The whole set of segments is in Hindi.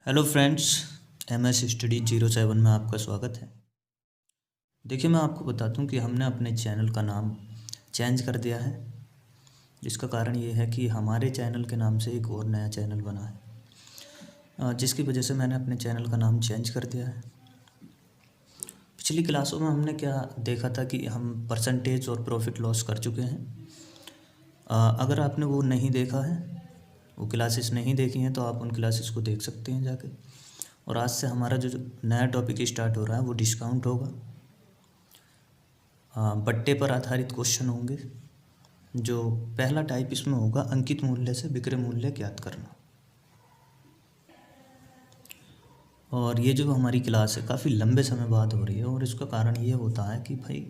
हेलो फ्रेंड्स, MS स्टडी 07 में आपका स्वागत है। देखिए, मैं आपको बताता हूँ कि हमने अपने चैनल का नाम चेंज कर दिया है, जिसका कारण ये है कि हमारे चैनल के नाम से एक और नया चैनल बना है, जिसकी वजह से मैंने अपने चैनल का नाम चेंज कर दिया है। पिछली क्लासों में हमने क्या देखा था कि हम परसेंटेज और प्रॉफिट लॉस कर चुके हैं। अगर आपने वो नहीं देखा है, वो क्लासेस नहीं देखी हैं, तो आप उन क्लासेस को देख सकते हैं जाके। और आज से हमारा जो नया टॉपिक स्टार्ट हो रहा है वो डिस्काउंट होगा। बट्टे पर आधारित क्वेश्चन होंगे। जो पहला टाइप इसमें होगा, अंकित मूल्य से विक्रय मूल्य ज्ञात करना। और ये जो हमारी क्लास है काफ़ी लंबे समय बाद हो रही है, और इसका कारण ये होता है कि भाई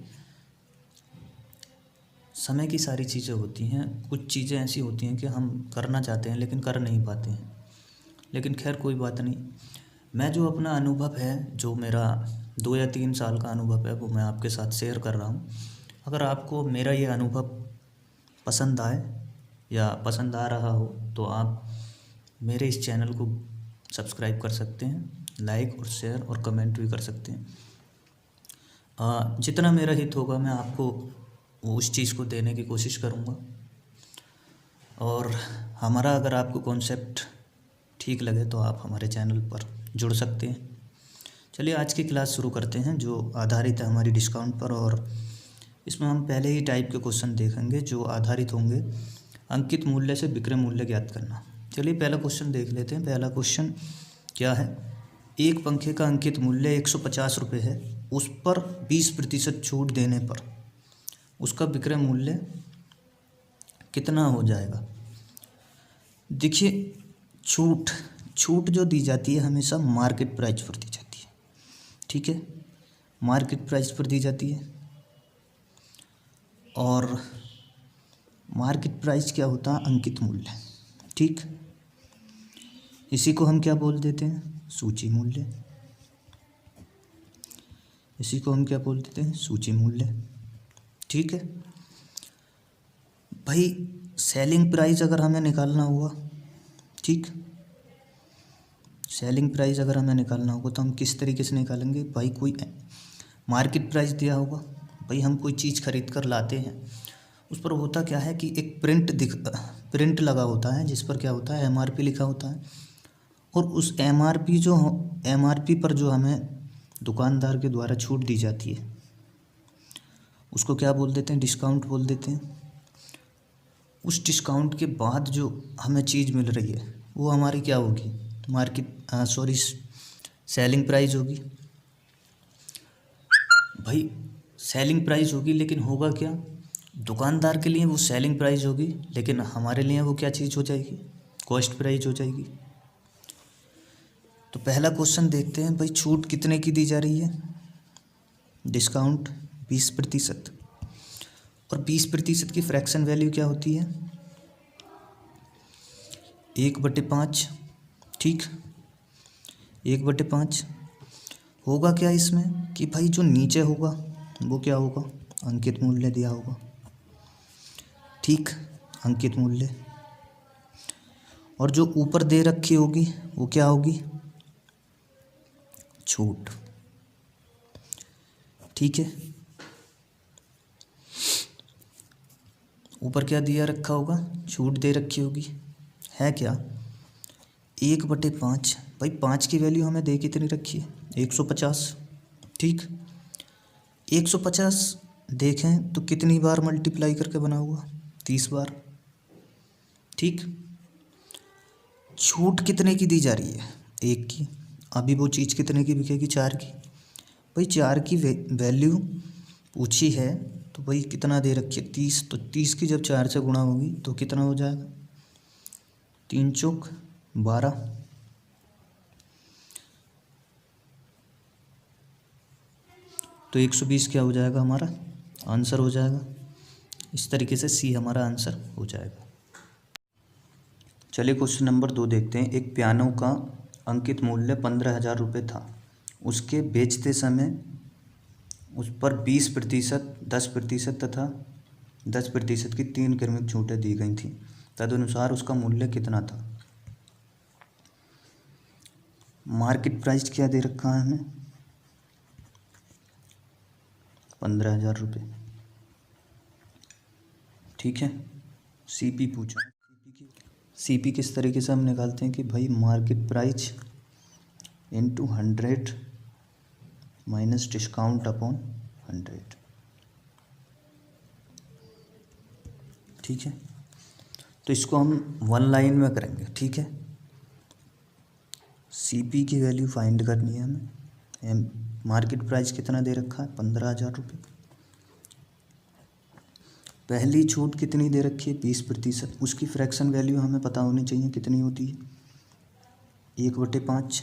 समय की सारी चीज़ें होती हैं, कुछ चीज़ें ऐसी होती हैं कि हम करना चाहते हैं लेकिन कर नहीं पाते हैं। लेकिन खैर कोई बात नहीं, मैं जो अपना अनुभव है, जो मेरा 2 या 3 साल का अनुभव है, वो मैं आपके साथ शेयर कर रहा हूँ। अगर आपको मेरा ये अनुभव पसंद आए या पसंद आ रहा हो तो आप मेरे इस चैनल को सब्सक्राइब कर सकते हैं, लाइक और शेयर और कमेंट भी कर सकते हैं। जितना मेरा हित होगा मैं आपको उस चीज़ को देने की कोशिश करूँगा। और हमारा अगर आपको कॉन्सेप्ट ठीक लगे तो आप हमारे चैनल पर जुड़ सकते हैं। चलिए आज की क्लास शुरू करते हैं, जो आधारित है हमारी डिस्काउंट पर। और इसमें हम पहले ही टाइप के क्वेश्चन देखेंगे जो आधारित होंगे अंकित मूल्य से विक्रय मूल्य ज्ञात करना। चलिए पहला क्वेश्चन देख लेते हैं। पहला क्वेश्चन क्या है, एक पंखे का अंकित मूल्य 150 रुपये है, उस पर 20% छूट देने पर उसका विक्रय मूल्य कितना हो जाएगा। देखिए, छूट जो दी जाती है हमेशा मार्केट प्राइस पर दी जाती है, ठीक है, मार्केट प्राइस पर दी जाती है। और मार्केट प्राइस क्या होता है, अंकित मूल्य, ठीक। इसी को हम क्या बोल देते हैं, सूची मूल्य। इसी को हम क्या बोल देते हैं, सूची मूल्य, ठीक है भाई। सेलिंग प्राइस अगर हमें निकालना हुआ, ठीक, सेलिंग प्राइस अगर हमें निकालना होगा तो हम किस तरीके से निकालेंगे भाई। कोई मार्केट प्राइस दिया होगा, भाई हम कोई चीज़ खरीद कर लाते हैं, उस पर होता क्या है कि एक प्रिंट लगा होता है जिस पर क्या होता है, MRP लिखा होता है। और उस MRP पर जो हमें दुकानदार के द्वारा छूट दी जाती है उसको क्या बोल देते हैं, डिस्काउंट बोल देते हैं। उस डिस्काउंट के बाद जो हमें चीज़ मिल रही है वो हमारी क्या होगी, सेलिंग प्राइस होगी भाई। सेलिंग प्राइस होगी, लेकिन होगा क्या, दुकानदार के लिए वो सेलिंग प्राइस होगी, लेकिन हमारे लिए वो क्या चीज़ हो जाएगी, कॉस्ट प्राइस हो जाएगी। तो पहला क्वेश्चन देखते हैं भाई, छूट कितने की दी जा रही है, डिस्काउंट 20%। और 20% की फ्रैक्शन वैल्यू क्या होती है, 1/5, ठीक, 1/5। होगा क्या इसमें कि भाई जो नीचे होगा वो क्या होगा, अंकित मूल्य दिया होगा, ठीक, अंकित मूल्य। और जो ऊपर दे रखी होगी वो क्या होगी, छूट, ठीक है। ऊपर क्या दिया रखा होगा, छूट दे रखी होगी, है क्या, 1/5। भाई 5 की वैल्यू हमें दे कितनी रखी है, 150, ठीक। 150 देखें तो कितनी बार मल्टीप्लाई करके बना हुआ, 30 बार, ठीक। छूट कितने की दी जा रही है, 1 की। अभी वो चीज़ कितने की बिकेगी, 4 की। भाई 4 की वैल्यू पूछी है तो भाई कितना दे रखी है, 30। तो 30 की जब 4 से गुणा होगी तो कितना हो जाएगा, 3 चौक 12। तो 120 क्या हो जाएगा, हमारा आंसर हो जाएगा। इस तरीके से C हमारा आंसर हो जाएगा। चलिए क्वेश्चन नंबर 2 देखते हैं। एक पियानो का अंकित मूल्य 15,000 रुपये था, उसके बेचते समय उस पर 20%, 10% तथा 10% की 3 क्रमिक छूटें दी गई थीं। तदनुसार उसका मूल्य कितना था। मार्केट प्राइस क्या दे रखा है हमें, 15,000 रुपये। ठीक है, सीपी पूछा। सीपी किस तरीके से हम निकालते हैं कि भाई market price into 100 minus discount upon 100। ठीक है, तो इसको हम वन लाइन में करेंगे। ठीक है, सीपी की वैल्यू फाइंड करनी है हमें। मार्केट प्राइस कितना दे रखा है, 15,000 रुपये। पहली छूट कितनी दे रखी है, 20%। उसकी फ्रैक्शन वैल्यू हमें पता होनी चाहिए कितनी होती है, 1/5।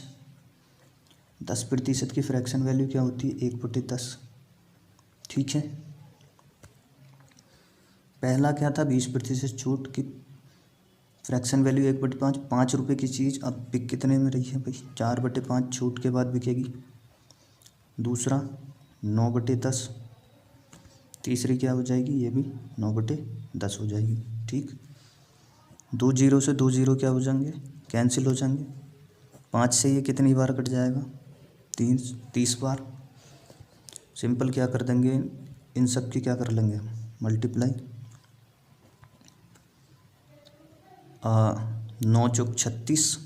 10% की फ्रैक्शन वैल्यू क्या होती है, 1/10। ठीक है, पहला क्या था, 20% छूट की फ्रैक्शन वैल्यू 1/5। 5 रुपये की चीज़ अब बिक कितने में रही है भाई, 4/5 छूट के बाद बिकेगी। दूसरा 9/10। तीसरी क्या हो जाएगी, ये भी 9/10 हो जाएगी। ठीक, 2 जीरो से 2 जीरो क्या हो जाएंगे, कैंसिल हो जाएंगे। 5 से ये कितनी बार कट जाएगा, 30 बार। सिंपल क्या कर देंगे, इन सब की क्या कर लेंगे, मल्टीप्लाई। 9 चौक 36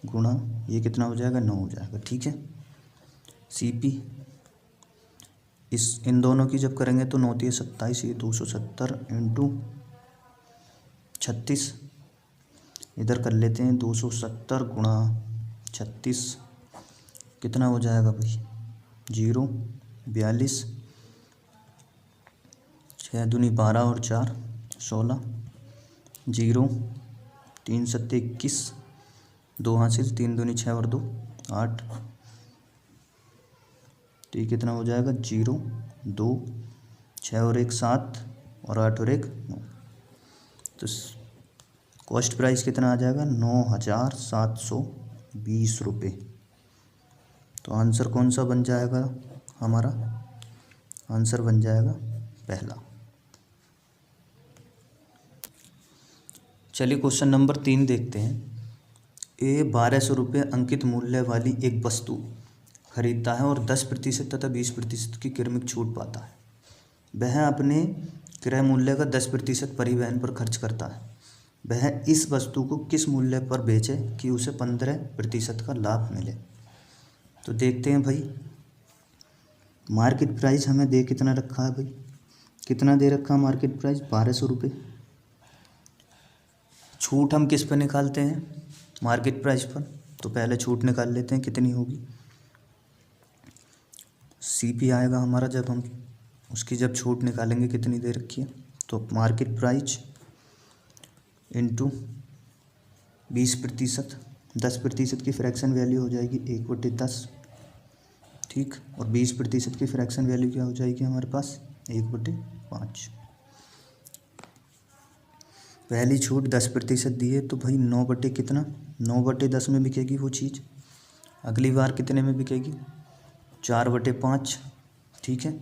गुणा ये कितना हो जाएगा, 9 हो जाएगा। ठीक है, सीपी इन दोनों की जब करेंगे तो 9 × 27, ये 270 इंटू 36। इधर कर लेते हैं 270 गुणा 36 कितना हो जाएगा भाई, 0, 42, 6 दूनी 12 और 4 16, 0, 3 7 21, 2 हासिल, 3 दूनी 6 और 2 8। तो ये कितना हो जाएगा, 0, 2, 6 और 1 7 और 8 और 1 9। तो कॉस्ट प्राइस कितना आ जाएगा, 9,720 रुपये। तो आंसर कौन सा बन जाएगा हमारा, आंसर बन जाएगा पहला। चलिए क्वेश्चन नंबर 3 देखते हैं। ए 1200 रुपये अंकित मूल्य वाली एक वस्तु खरीदता है और 10% तथा 20% की क्रमिक छूट पाता है। वह अपने क्रय मूल्य का 10% परिवहन पर खर्च करता है। वह इस वस्तु को किस मूल्य पर बेचे कि उसे 15% का लाभ मिले। तो देखते हैं भाई, मार्केट प्राइस हमें दे कितना रखा है भाई, कितना दे रखा है मार्केट प्राइस, 1200 रुपये। छूट हम किस पर निकालते हैं, मार्केट प्राइस पर। तो पहले छूट निकाल लेते हैं कितनी होगी। सीपी आएगा हमारा, जब हम उसकी जब छूट निकालेंगे कितनी दे रखी है, तो मार्केट प्राइस इंटू 20%। 10% की फ्रैक्शन वैल्यू हो जाएगी 1/10। ठीक, और 20% की फ्रैक्शन वैल्यू क्या हो जाएगी हमारे पास, 1/5। पहली छूट 10% दी है तो भाई 9/10 में बिकेगी वो चीज़। अगली बार कितने में बिकेगी, 4/5। ठीक है,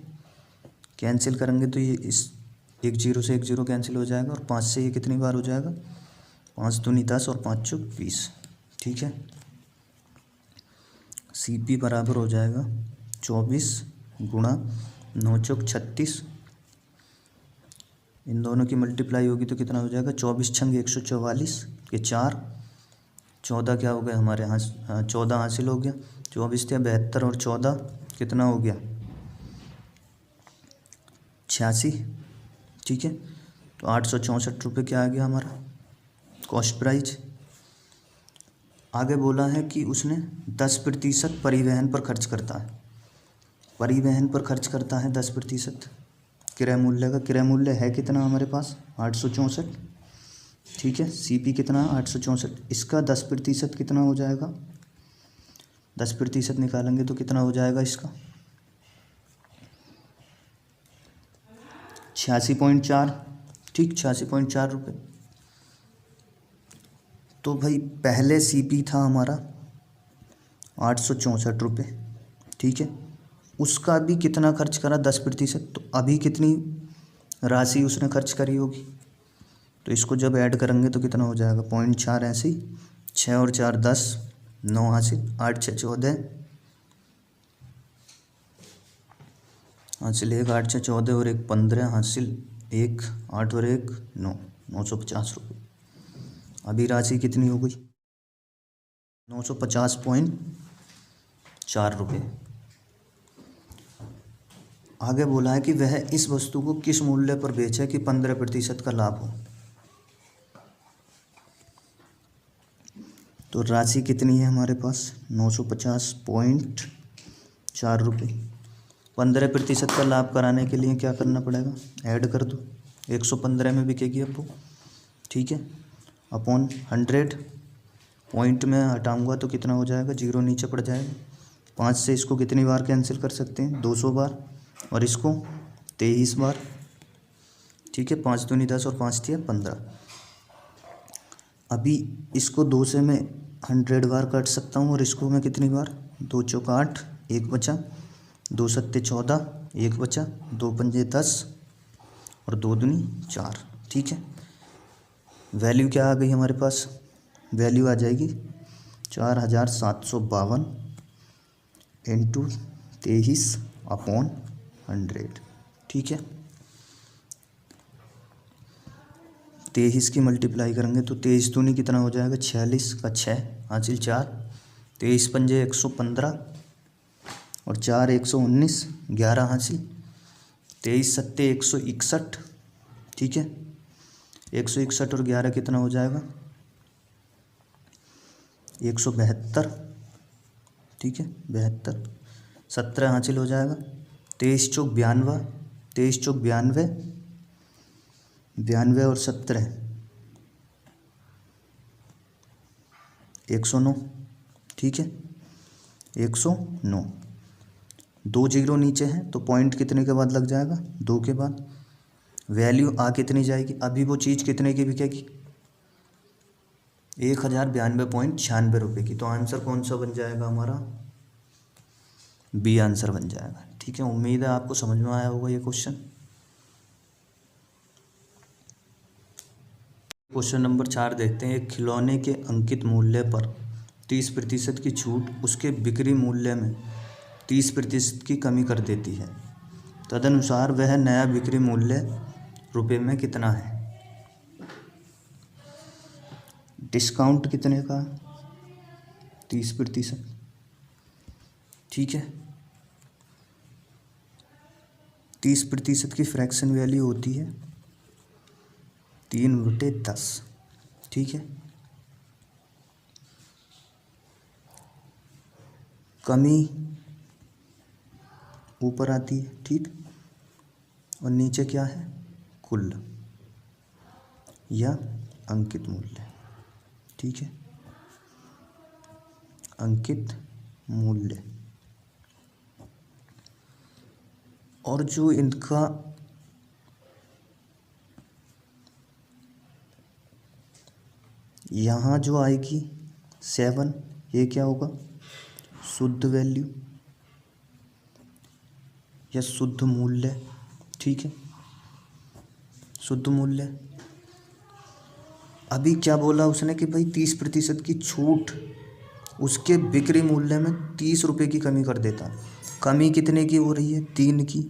कैंसिल करेंगे तो ये इस 1 जीरो से 1 जीरो कैंसिल हो जाएगा और 5 से ये कितनी बार हो जाएगा, 5 दूनी 10 और 5 चौक 20। ठीक है, सीपी बराबर हो जाएगा 24 गुणा 9 चौक 36। इन दोनों की मल्टीप्लाई होगी तो कितना हो जाएगा, 24 छंग 144 के 4, 14 क्या हो गया हमारे यहाँ, 14 हासिल हो गया। 24 थे 72 और 14 कितना हो गया, 86। ठीक है, तो 864 रुपये क्या आ गया हमारा कॉस्ट प्राइस। आगे बोला है कि उसने 10% परिवहन पर खर्च करता है। परिवहन पर खर्च करता है 10%। क्रय मूल्य का क्रय मूल्य है कितना हमारे पास, 864। ठीक है, सीपी कितना, 864। इसका 10% कितना हो जाएगा, 10% निकालेंगे तो कितना हो जाएगा इसका, 86.4। ठीक, 86.4 रुपये। तो भाई पहले सीपी था हमारा 864 रुपये। ठीक है, उसका भी कितना खर्च करा, 10%। तो अभी कितनी राशि उसने खर्च करी होगी, तो इसको जब ऐड करेंगे तो कितना हो जाएगा, 0.4 ऐसे ही, 6 और 4 10, 9 हासिल, 8 6 14 हासिल, 1 8 6 14 और 1 15 हासिल, 1 8 और 1 9, 950 रुपये। अभी राशि कितनी हो गई? 950.4 रुपये। आगे बोला है कि वह इस वस्तु को किस मूल्य पर बेचे कि 15% का लाभ हो। तो राशि कितनी है हमारे पास? 950.4 रुपये। 15% का लाभ कराने के लिए क्या करना पड़ेगा? ऐड कर दो, 115 में बिकेगी अब वो, ठीक है, अपॉन 100, पॉइंट में हटाऊंगा तो कितना हो जाएगा? 0 नीचे पड़ जाएगा। 5 से इसको कितनी बार कैंसिल कर सकते हैं? 200 बार, और इसको 23 बार, ठीक है। 5 दूनी 10 और 5 तिया 15। अभी इसको 2 से मैं 100 बार काट सकता हूँ, और इसको मैं कितनी बार? 2 चौक 8, 1 बचा, 2 सत्ते 14, 1 बचा, 2 पंजे 10 और 2 दूनी 4, ठीक है। वैल्यू क्या आ गई हमारे पास? वैल्यू आ जाएगी 4752 इंटू 23 अपॉन 100, ठीक है। 23 की मल्टीप्लाई करेंगे तो 23 दूनी कितना हो जाएगा? 46 का 6 हासिल 4, 23 पंजे 115 और 4 119, 11 हासिल, 23 सत्ते 161, ठीक है। 161 और 11 कितना हो जाएगा? 172, ठीक है, 72, 17 हासिल हो जाएगा। 23 चौक 92, 23 चौक 92, 92 और 17 109, ठीक है, 109। 2 0 नीचे हैं तो पॉइंट कितने के बाद लग जाएगा? 2 के बाद। वैल्यू आ कितनी जाएगी? अभी वो चीज़ कितने की बिकेगी? 1092.96 रुपये की। तो आंसर कौन सा बन जाएगा हमारा? बी आंसर बन जाएगा, ठीक है। उम्मीद है आपको समझ में आया होगा ये क्वेश्चन। क्वेश्चन नंबर 4 देखते हैं। एक खिलौने के अंकित मूल्य पर 30% की छूट उसके बिक्री मूल्य में 30% की कमी कर देती है। तदनुसार वह नया बिक्री मूल्य रुपये में कितना है? डिस्काउंट कितने का? 30%, ठीक है। 30% की फ्रैक्शन वैल्यू होती है 3/10, ठीक है। कमी ऊपर आती है, ठीक, और नीचे क्या है? कुल या अंकित मूल्य, ठीक है, अंकित मूल्य। और जो इनका यहाँ जो आएगी 7, ये क्या होगा? शुद्ध वैल्यू या शुद्ध मूल्य, ठीक है, शुद्ध मूल्य। अभी क्या बोला उसने कि भाई 30% की छूट उसके बिक्री मूल्य में 30 रुपये की कमी कर देता है। कमी कितने की हो रही है? 3 की।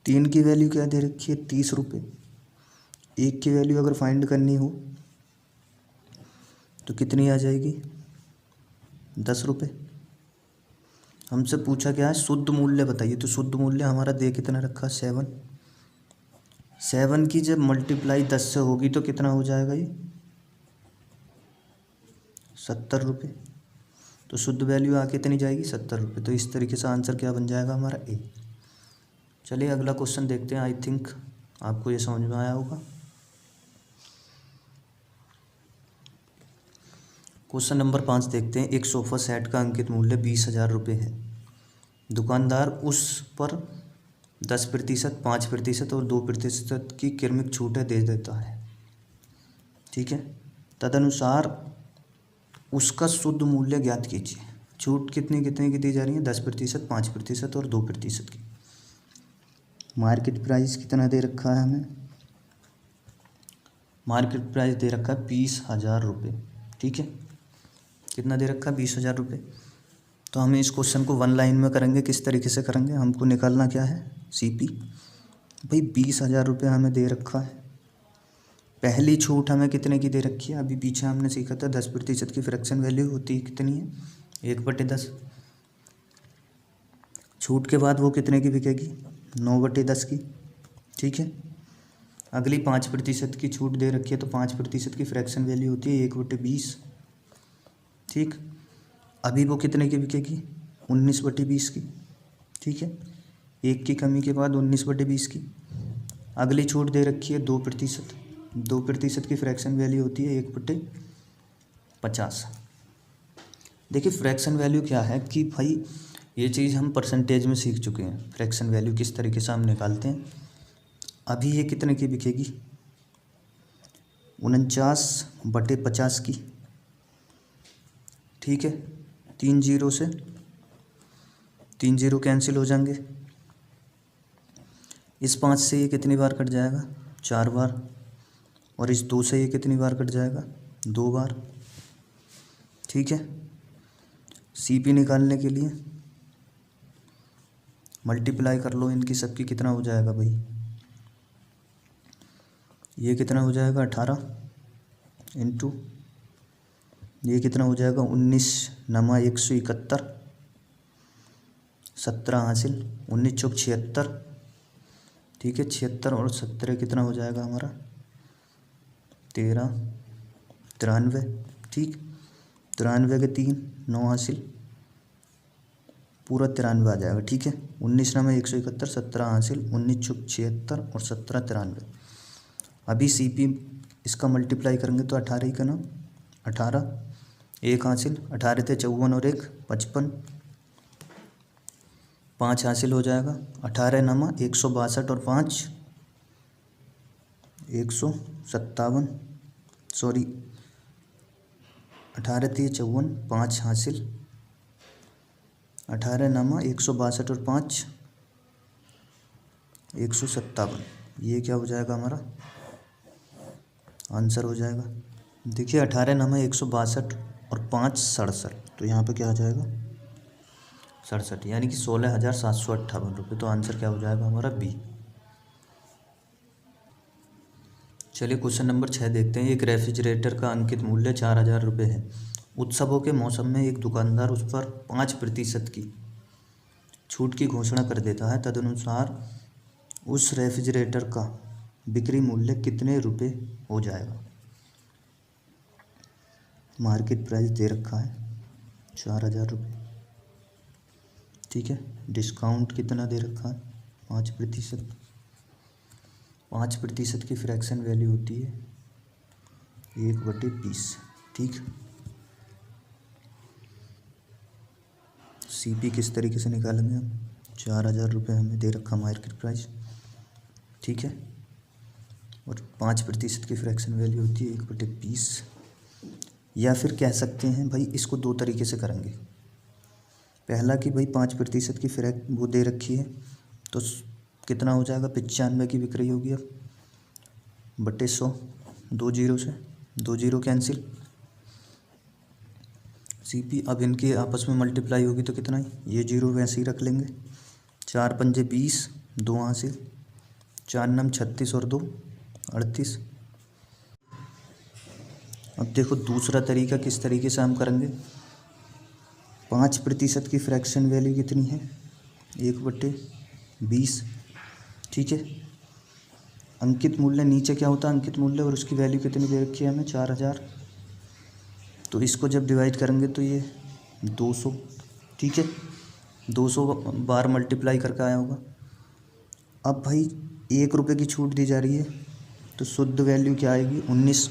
3 की वैल्यू क्या दे रखी है? 30 रुपये। 1 की वैल्यू अगर फाइंड करनी हो तो कितनी आ जाएगी? 10 रुपये। हमसे पूछा क्या है? शुद्ध मूल्य बताइए। तो शुद्ध मूल्य हमारा दे कितना रखा? 7। 7 की जब मल्टीप्लाई 10 से होगी तो कितना हो जाएगा? ये 70 रुपये। तो शुद्ध वैल्यू आ कितनी जाएगी? 70 रुपये। तो इस तरीके से आंसर क्या बन जाएगा हमारा? ए। चलिए अगला क्वेश्चन देखते हैं। आई थिंक आपको ये समझ में आया होगा। क्वेश्चन नंबर 5 देखते हैं। एक सोफ़ा सेट का अंकित मूल्य 20,000 रुपये है। दुकानदार उस पर 10%, 5% और 2% की क्रमिक छूटें दे देता है, ठीक है। तदनुसार उसका शुद्ध मूल्य ज्ञात कीजिए। छूट कितनी कितनी की दी जा रही है? 10%, 5% और 2% की। मार्केट प्राइस कितना दे रखा है हमें? मार्केट प्राइस दे रखा है 20,000 रुपये, ठीक है। कितना दे रखा है 20,000 रुपये। तो हम इस क्वेश्चन को वन लाइन में करेंगे। किस तरीके से करेंगे, हमको निकालना क्या है CP। भाई 20,000 रुपये हमें दे रखा है। पहली छूट हमें कितने की दे रखी है, अभी पीछे हमने सीखा था 10% की फ्रैक्शन वैल्यू होती है कितनी है 1/10। छूट के बाद वो कितने की बिकेगी 9/10 की। ठीक है, अगली 5% की छूट दे रखी है तो 5% की फ्रैक्शन वैल्यू होती है 1/20। ठीक, अभी वो कितने की बिकेगी 19/20 की। ठीक है, एक की कमी के बाद 19/20 की। अगली छूट दे रखी है 2%। 2% की फ्रैक्शन वैल्यू होती है 1/50। देखिए फ्रैक्शन वैल्यू क्या है कि भाई ये चीज़ हम परसेंटेज में सीख चुके हैं, फ्रैक्शन वैल्यू किस तरीके से हम निकालते हैं। अभी ये कितने की बिकेगी 49/50 की। ठीक है, 3 जीरो से 3 जीरो कैंसिल हो जाएंगे। इस 5 से ये कितनी बार कट जाएगा 4 बार, और इस 2 से ये कितनी बार कट जाएगा 2 बार। ठीक है, CP निकालने के लिए मल्टीप्लाई कर लो इनकी सबकी, कितना हो जाएगा भाई, ये कितना हो जाएगा 18 इंटू ये कितना हो जाएगा 19 नमा 171, 17 हासिल, 19 चौक 76। ठीक है, 76 और 17 कितना हो जाएगा हमारा 13, 93। ठीक, 93 के 3 9 हासिल, पूरा 93 आ जाएगा। ठीक है, 19 नमा 171, 17 हासिल, 19 चौक 76 और 17 93। अभी CP इसका मल्टीप्लाई करेंगे तो 18 ही का ना 18, 1 हासिल, 18 थे 54 और 1 55, 5 हासिल हो जाएगा। 18 नमा 162 और 5 157, सॉरी 18 थे 54, 5 हासिल, 18 नमा 162 और 5 157। ये क्या हो जाएगा हमारा आंसर हो जाएगा। देखिए 18 नमा 162 और 5 67, तो यहाँ पे क्या आ जाएगा 67, यानी कि 16,758 रुपये। तो आंसर क्या हो जाएगा हमारा B। चलिए क्वेश्चन नंबर 6 देखते हैं। एक रेफ्रिजरेटर का अंकित मूल्य 4,000 रुपये है। उत्सवों के मौसम में एक दुकानदार उस पर 5% की छूट की घोषणा कर देता है। तदनुसार उस रेफ्रिजरेटर का बिक्री मूल्य कितने रुपए हो जाएगा। मार्केट प्राइस दे रखा है 4,000 रुपये। ठीक है, डिस्काउंट कितना दे रखा है 5%। 5% की फ्रैक्शन वैल्यू होती है 1/20। ठीक, CP किस तरीके से निकालेंगे हम, 4,000 रुपये हमें दे रखा मार्केट प्राइस। ठीक है, और 5% की फ्रैक्शन वैल्यू होती है 1/20। या फिर कह सकते हैं भाई इसको 2 तरीके से करेंगे। पहला कि भाई 5% की वो दे रखी है तो कितना हो जाएगा 95 की बिक रही होगी अब बटे 100, 2 जीरो से 2 जीरो कैंसिल। CP अब इनके आपस में मल्टीप्लाई होगी तो कितना ही, ये जीरो वैसे ही रख लेंगे। 4 पंजे 20, 2 हासिल, 4 नम 36 और 2 38। अब देखो दूसरा तरीका किस तरीके से हम करेंगे। 5% की फ्रैक्शन वैल्यू कितनी है 1/20। ठीक है, अंकित मूल्य नीचे क्या होता है अंकित मूल्य, और उसकी वैल्यू कितनी दे रखी है हमें 4,000। तो इसको जब डिवाइड करेंगे तो ये 200। ठीक है, 200 बार मल्टीप्लाई करके आया होगा। अब भाई 1 रुपये की छूट दी जा रही है तो शुद्ध वैल्यू क्या आएगी 19,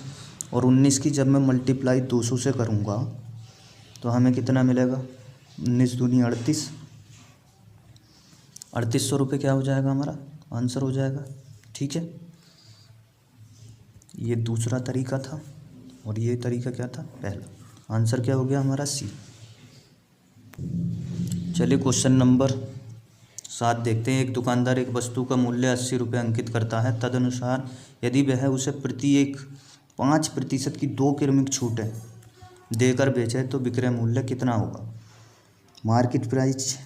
और 19 की जब मैं मल्टीप्लाई 200 से करूँगा तो हमें कितना मिलेगा 19 दूनी 38, 3800 रुपये क्या हो जाएगा हमारा आंसर हो जाएगा। ठीक है, ये दूसरा तरीका था और ये तरीका क्या था पहला। आंसर क्या हो गया हमारा C। चलिए क्वेश्चन नंबर 7 देखते हैं। एक दुकानदार एक वस्तु का मूल्य 80 रुपये अंकित करता है। तदनुसार यदि वह उसे प्रति एक 5% की 2 क्रमिक छूटें देकर बेचे तो विक्रय मूल्य कितना होगा। मार्केट प्राइस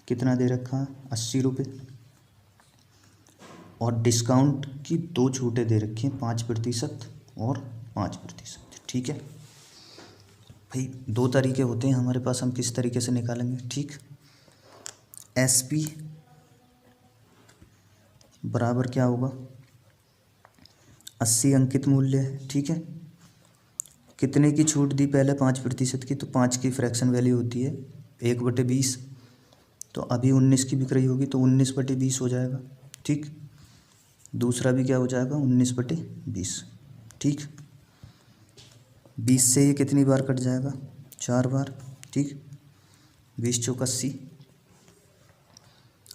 कितना दे रखा है, 80 रुपये, और डिस्काउंट की 2 छूटें दे रखी हैं, 5% और 5%। ठीक है भाई, 2 तरीके होते हैं हमारे पास, हम किस तरीके से निकालेंगे। ठीक, SP बराबर क्या होगा, 80 अंकित मूल्य है। ठीक है, कितने की छूट दी पहले, 5% की, तो 5 की फ्रैक्शन वैल्यू होती है 1/20, तो अभी 19 की बिक रही होगी तो 19/20 हो जाएगा। ठीक, दूसरा भी क्या हो जाएगा, 19/20। ठीक, 20 से ये कितनी बार कट जाएगा, 4 बार। ठीक, 20 चौक 80,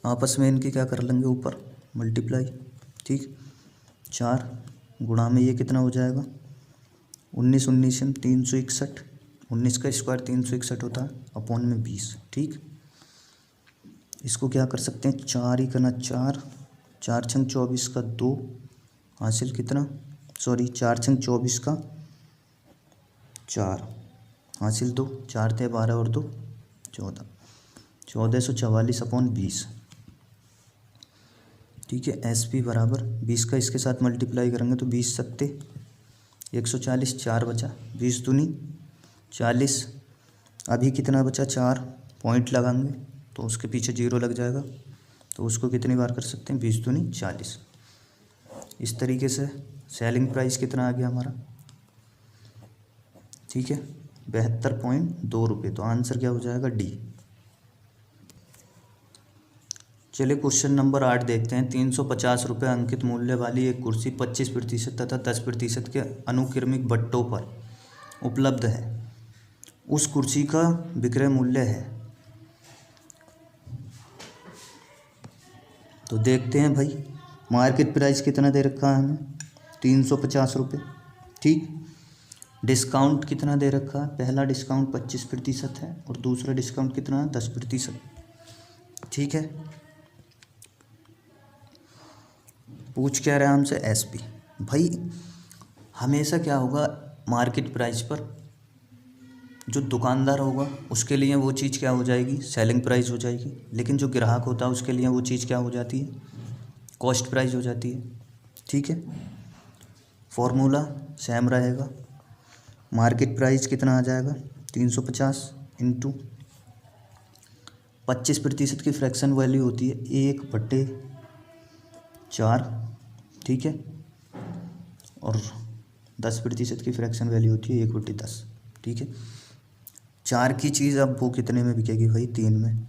आपस में इनके क्या कर लेंगे, ऊपर मल्टीप्लाई। ठीक, 4 गुणा में ये कितना हो जाएगा, 19 19 361, 19 का स्क्वायर 361 होता है, अपॉन में 20। ठीक, इसको क्या कर सकते हैं, 4 ही करना, 4 4 छंग 24 का 2 हासिल कितना, 4 छंग 24 का 4 हासिल 2, 4 थे 12 और 2 14, 1444 अपॉन 20। ठीक है, SP बराबर 20 का इसके साथ मल्टीप्लाई करेंगे तो 20 सत्ते 140, 4 बचा, 20 दूनी 40, अभी कितना बचा, 4 पॉइंट लगाएंगे तो उसके पीछे 0 लग जाएगा, तो उसको कितनी बार कर सकते हैं, 20 दूनी 40। इस तरीके से सेलिंग प्राइस कितना आ गया हमारा, ठीक है, 72.2 रुपये। तो आंसर क्या हो जाएगा, डी। चलिए क्वेश्चन नंबर 8 देखते हैं। 350 रुपये अंकित मूल्य वाली एक कुर्सी 25% तथा 10% के अनुक्रमिक बट्टों पर उपलब्ध है। उस कुर्सी का विक्रय मूल्य है। तो देखते हैं भाई, मार्केट प्राइस कितना दे रखा है हमें, 350 रुपये। ठीक, डिस्काउंट कितना दे रखा है, पहला डिस्काउंट 25% है और दूसरा डिस्काउंट कितना है, 10%। ठीक है, पूछ क्या रहा है हमसे, SP। भाई हमेशा क्या होगा, मार्केट प्राइस पर जो दुकानदार होगा उसके लिए वो चीज़ क्या हो जाएगी, सेलिंग प्राइस हो जाएगी, लेकिन जो ग्राहक होता है उसके लिए वो चीज़ क्या हो जाती है, कॉस्ट प्राइस हो जाती है। ठीक है, फॉर्मूला सेम रहेगा। मार्केट प्राइस कितना आ जाएगा, 350 इंटू 25% की फ्रैक्शन वैल्यू होती है 1/4। ठीक है, और 10% की फ्रैक्शन वैल्यू होती है 1/10। ठीक है, 4 की चीज़ अब वो कितने में बिकेगी भाई, 3 में।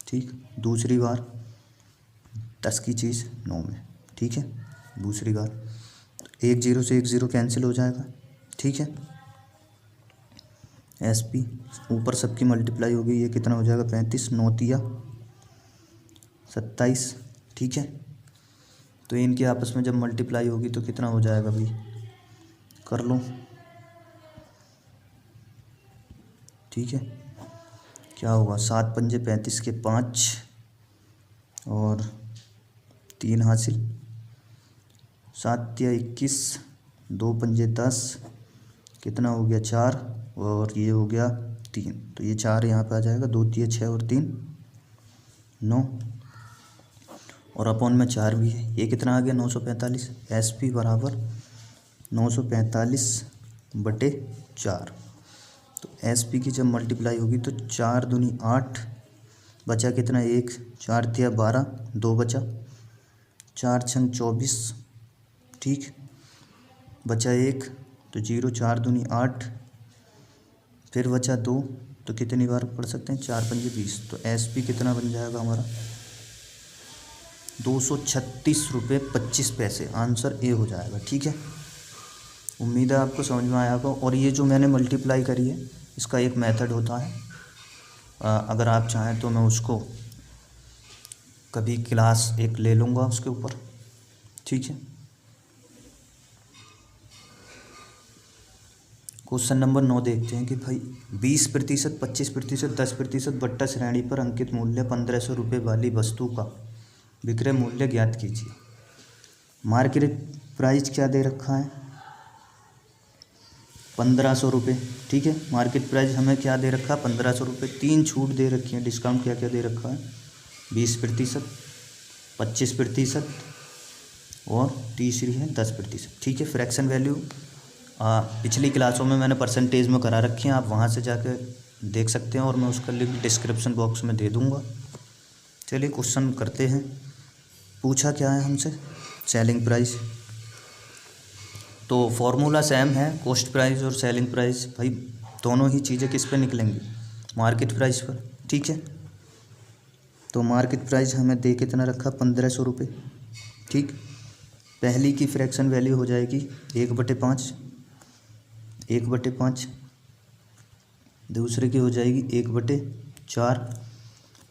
ठीक, दूसरी बार 10 की चीज़ 9 में। ठीक है, दूसरी बार 1 0 से 1 0 कैंसिल हो जाएगा। ठीक है, SP ऊपर सबकी मल्टीप्लाई होगी, ये कितना हो जाएगा, 35 9 तिया 27। ठीक है, तो इनके आपस में जब मल्टीप्लाई होगी तो कितना हो जाएगा भाई, कर लो। ठीक है, क्या होगा, 7 पंजे 35 के 5 और 3 हासिल, 7 तिया 21, 2 पंजे 10, कितना हो गया 4 और ये हो गया 3, तो ये 4 यहाँ पे आ जाएगा, 2 तिया 6 और 3 9, और अपॉन में 4 भी है, ये कितना आ गया 945। SP बराबर 945/4। तो SP की जब मल्टीप्लाई होगी तो 4 दूनी 8, बचा कितना 1, 4 तिया 12, 2 बचा, 4 छंग 24। ठीक, बचा 1, तो 0, 4 दूनी 8, फिर बचा 2, तो कितनी बार पढ़ सकते हैं, 4 पंजे 20। तो SP कितना बन जाएगा हमारा, 236 रुपये 25 पैसे। आंसर ए हो जाएगा। ठीक है, उम्मीद है आपको समझ में आया होगा। और ये जो मैंने मल्टीप्लाई करी है इसका एक मेथड होता है, अगर आप चाहें तो मैं उसको कभी क्लास एक ले लूँगा उसके ऊपर। ठीक है, क्वेश्चन नंबर 9 देखते हैं कि भाई 20%, 25%, 10% बट्टा श्रेणी पर अंकित मूल्य 1500 रुपये वाली वस्तु का विक्रय मूल्य ज्ञात कीजिए। मार्केट प्राइस क्या दे रखा है, 1500 रुपये, ठीक है। मार्केट प्राइस हमें क्या दे रखा है, 1500 रुपये। 3 छूट दे रखी है, डिस्काउंट क्या क्या दे रखा है, 20%, 25% और तीसरी है 10%, ठीक है। फ्रैक्शन वैल्यू पिछली क्लासों में मैंने परसेंटेज में करा रखी है, आप वहाँ से जाकर देख सकते हैं और मैं उसका लिंक डिस्क्रिप्शन बॉक्स में दे दूँगा। चलिए क्वेश्चन करते हैं। पूछा क्या है हमसे, सेलिंग प्राइस। तो फॉर्मूला सेम है, कॉस्ट प्राइस और सेलिंग प्राइस। भाई दोनों ही चीज़ें किस पे निकलेंगी, मार्केट प्राइस पर, ठीक है। तो मार्केट प्राइस हमें दे कितना रखा, 1500 रुपये, ठीक। पहली की फ्रैक्शन वैल्यू हो जाएगी 1/5, 1/5। दूसरे की हो जाएगी 1/4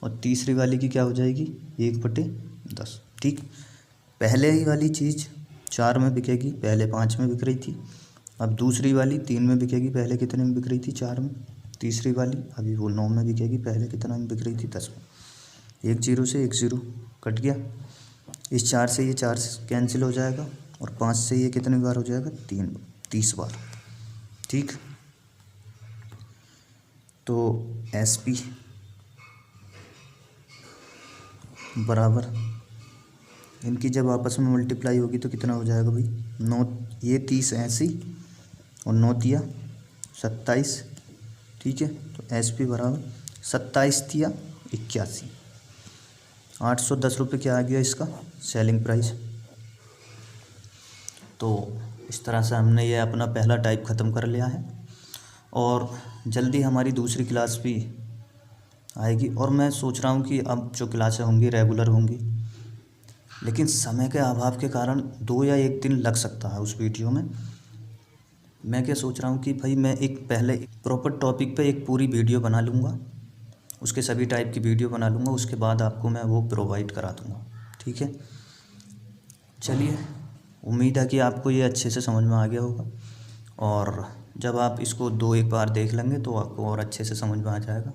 और तीसरी वाली की क्या हो जाएगी, 1/10, ठीक। पहले ही वाली चीज़ 4 में बिकेगी, पहले 5 में बिक रही थी। अब दूसरी वाली 3 में बिकेगी, पहले कितने में बिक रही थी, 4 में। तीसरी वाली अभी वो 9 में बिकेगी, पहले कितना में बिक रही थी, 10 में। 1 0 से 1 0 कट गया। इस 4 से ये 4 कैंसिल हो जाएगा और 5 से ये कितनी बार हो जाएगा, 30 बार, ठीक। तो SP बराबर इनकी जब आपस में मल्टीप्लाई होगी तो कितना हो जाएगा भाई, 9 ये 30 80 और 9 तिया 27, ठीक है। तो SP बराबर 27 तिया 81, 810 रुपये क्या आ गया इसका सेलिंग प्राइस। तो इस तरह से हमने ये अपना पहला टाइप ख़त्म कर लिया है और जल्दी हमारी दूसरी क्लास भी आएगी। और मैं सोच रहा हूँ कि अब जो क्लासें होंगी रेगुलर होंगी, लेकिन समय के अभाव के कारण 2 या 1 दिन लग सकता है उस वीडियो में। मैं क्या सोच रहा हूँ कि भाई मैं एक पहले प्रॉपर टॉपिक पे एक पूरी वीडियो बना लूँगा, उसके सभी टाइप की वीडियो बना लूँगा, उसके बाद आपको मैं वो प्रोवाइड करा दूँगा, ठीक है। चलिए, उम्मीद है कि आपको ये अच्छे से समझ में आ गया होगा और जब आप इसको 2-1 बार देख लेंगे तो आपको और अच्छे से समझ में आ जाएगा।